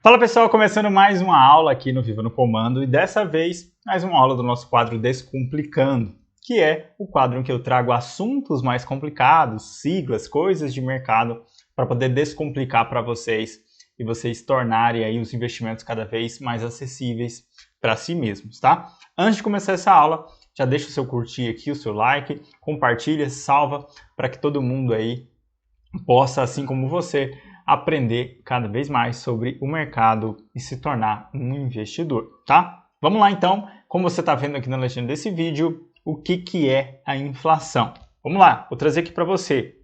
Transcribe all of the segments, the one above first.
Fala pessoal, começando mais uma aula aqui no Viva no Comando e dessa vez mais uma aula do nosso quadro Descomplicando, que é o quadro em que eu trago assuntos mais complicados, siglas, coisas de mercado para poder descomplicar para vocês e vocês tornarem aí os investimentos cada vez mais acessíveis para si mesmos, tá? Antes de começar essa aula, já deixa o seu curtir aqui, o seu like, compartilha, salva para que todo mundo aí possa, assim como você, aprender cada vez mais sobre o mercado e se tornar um investidor, tá? Vamos lá então, como você está vendo aqui na legenda desse vídeo, o que é a inflação? Vamos lá, vou trazer aqui para você.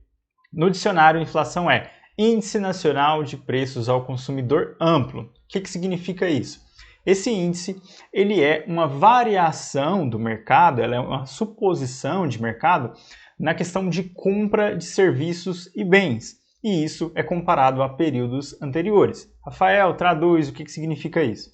No dicionário, inflação é Índice Nacional de Preços ao Consumidor Amplo. O que significa isso? Esse índice, ele é uma variação do mercado, ela é uma suposição de mercado na questão de compra de serviços e bens. E isso é comparado a períodos anteriores. Rafael, traduz o que significa isso.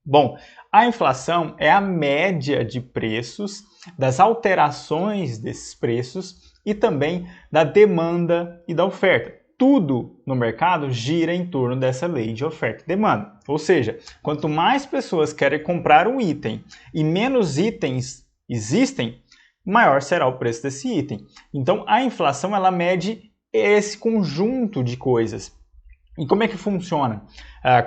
Bom, a inflação é a média de preços, das alterações desses preços e também da demanda e da oferta. Tudo no mercado gira em torno dessa lei de oferta e demanda. Ou seja, quanto mais pessoas querem comprar um item e menos itens existem, maior será o preço desse item. Então, a inflação ela mede esse conjunto de coisas. E como é que funciona?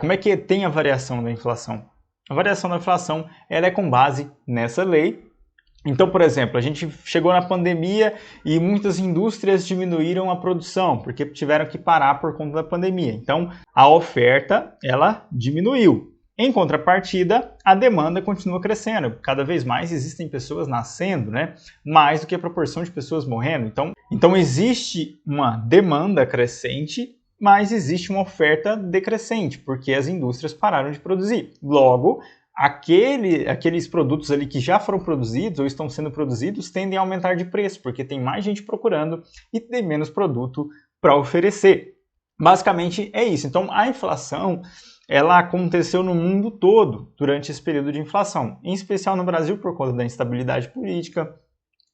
Como é que tem a variação da inflação? A variação da inflação ela é com base nessa lei. Então, por exemplo, a gente chegou na pandemia e muitas indústrias diminuíram a produção, porque tiveram que parar por conta da pandemia. Então, a oferta ela diminuiu. Em contrapartida, a demanda continua crescendo. Cada vez mais existem pessoas nascendo, né? Mais do que a proporção de pessoas morrendo. Então existe uma demanda crescente, mas existe uma oferta decrescente, porque as indústrias pararam de produzir. Logo, aqueles produtos ali que já foram produzidos ou estão sendo produzidos tendem a aumentar de preço, porque tem mais gente procurando e tem menos produto para oferecer. Basicamente é isso. Então a inflação ela aconteceu no mundo todo durante esse período de inflação, em especial no Brasil por conta da instabilidade política.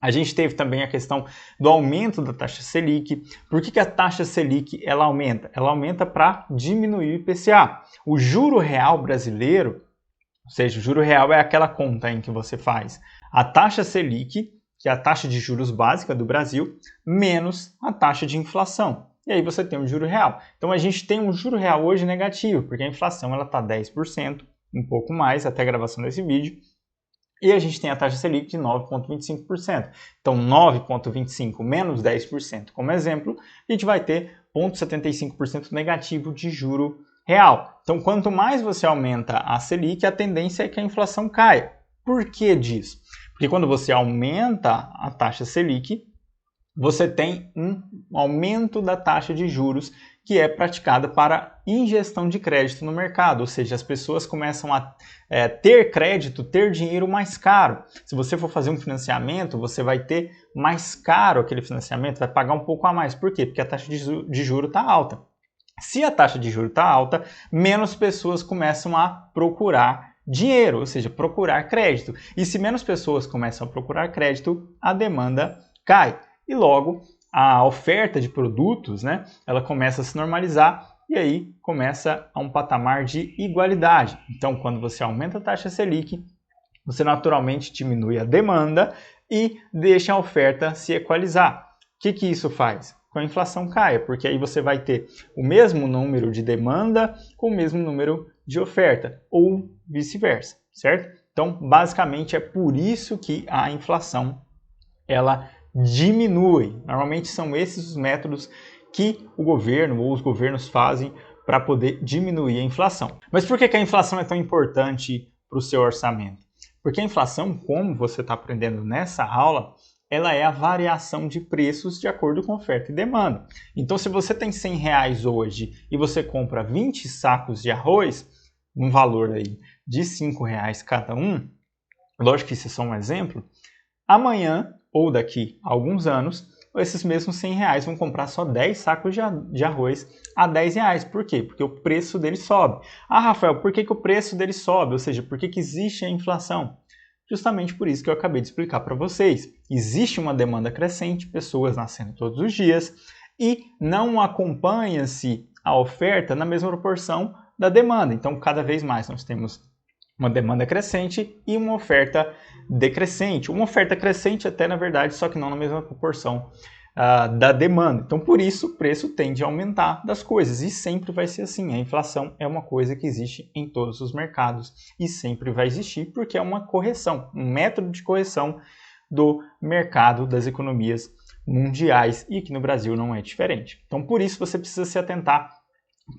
A gente teve também a questão do aumento da taxa Selic. Por que a taxa Selic ela aumenta? Ela aumenta para diminuir o IPCA. O juro real brasileiro, ou seja, o juro real é aquela conta em que você faz a taxa Selic, que é a taxa de juros básica do Brasil, menos a taxa de inflação. E aí você tem um juro real. Então a gente tem um juro real hoje negativo, porque a inflação está 10%, um pouco mais até a gravação desse vídeo. E a gente tem a taxa Selic de 9,25%. Então 9,25% menos 10% como exemplo, a gente vai ter 0,75% negativo de juro real. Então quanto mais você aumenta a Selic, a tendência é que a inflação caia. Por que disso? Porque quando você aumenta a taxa Selic, você tem um aumento da taxa de juros que é praticada para injeção de crédito no mercado, ou seja, as pessoas começam a ter crédito, ter dinheiro mais caro. Se você for fazer um financiamento, você vai ter mais caro aquele financiamento, vai pagar um pouco a mais. Por quê? Porque a taxa de juros está alta. Se a taxa de juros está alta, menos pessoas começam a procurar dinheiro, ou seja, procurar crédito. E se menos pessoas começam a procurar crédito, a demanda cai. E logo, a oferta de produtos, né, ela começa a se normalizar e aí começa a um patamar de igualdade. Então, quando você aumenta a taxa Selic, você naturalmente diminui a demanda e deixa a oferta se equalizar. O que isso faz? Com a inflação caia, porque aí você vai ter o mesmo número de demanda com o mesmo número de oferta, ou vice-versa, certo? Então, basicamente, é por isso que a inflação, ela diminui. Normalmente são esses os métodos que o governo ou os governos fazem para poder diminuir a inflação. Mas por que a inflação é tão importante para o seu orçamento? Porque a inflação, como você está aprendendo nessa aula, ela é a variação de preços de acordo com oferta e demanda. Então, se você tem R$100 hoje e você compra 20 sacos de arroz, um valor aí de R$5 cada um, lógico que isso é só um exemplo, amanhã ou daqui a alguns anos, esses mesmos R$100 vão comprar só 10 sacos de arroz a R$10. Por quê? Porque o preço dele sobe. Ah, Rafael, por que o preço dele sobe? Ou seja, por que existe a inflação? Justamente por isso que eu acabei de explicar para vocês. Existe uma demanda crescente, pessoas nascendo todos os dias, e não acompanha-se a oferta na mesma proporção da demanda. Então, cada vez mais nós temos uma demanda crescente e uma oferta decrescente. Uma oferta crescente até, na verdade, só que não na mesma proporção da demanda. Então, por isso, o preço tende a aumentar das coisas. E sempre vai ser assim. A inflação é uma coisa que existe em todos os mercados. E sempre vai existir porque é uma correção, um método de correção do mercado das economias mundiais. E aqui no Brasil não é diferente. Então, por isso, você precisa se atentar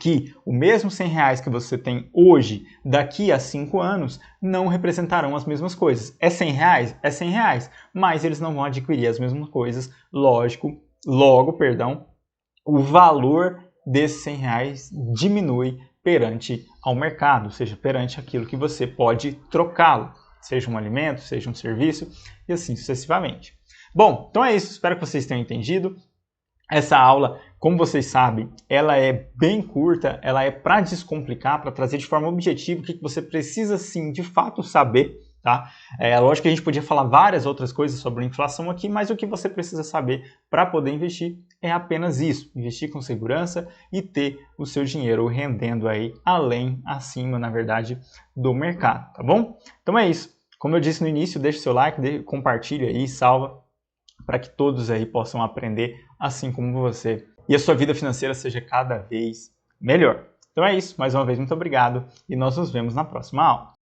que o mesmo R$100 que você tem hoje, daqui a 5 anos, não representarão as mesmas coisas. É R$100? É R$100, mas eles não vão adquirir as mesmas coisas, logo, o valor desses R$100 diminui perante ao mercado, ou seja, perante aquilo que você pode trocá-lo, seja um alimento, seja um serviço, e assim sucessivamente. Bom, então é isso, espero que vocês tenham entendido. Essa aula, como vocês sabem, ela é bem curta, ela é para descomplicar, para trazer de forma objetiva o que você precisa sim, de fato, saber, tá? Lógico que a gente podia falar várias outras coisas sobre a inflação aqui, mas o que você precisa saber para poder investir é apenas isso, investir com segurança e ter o seu dinheiro rendendo aí acima, na verdade, do mercado, tá bom? Então é isso. Como eu disse no início, deixe seu like, compartilhe aí, salva, para que todos aí possam aprender assim como você e a sua vida financeira seja cada vez melhor. Então é isso, mais uma vez muito obrigado e nós nos vemos na próxima aula.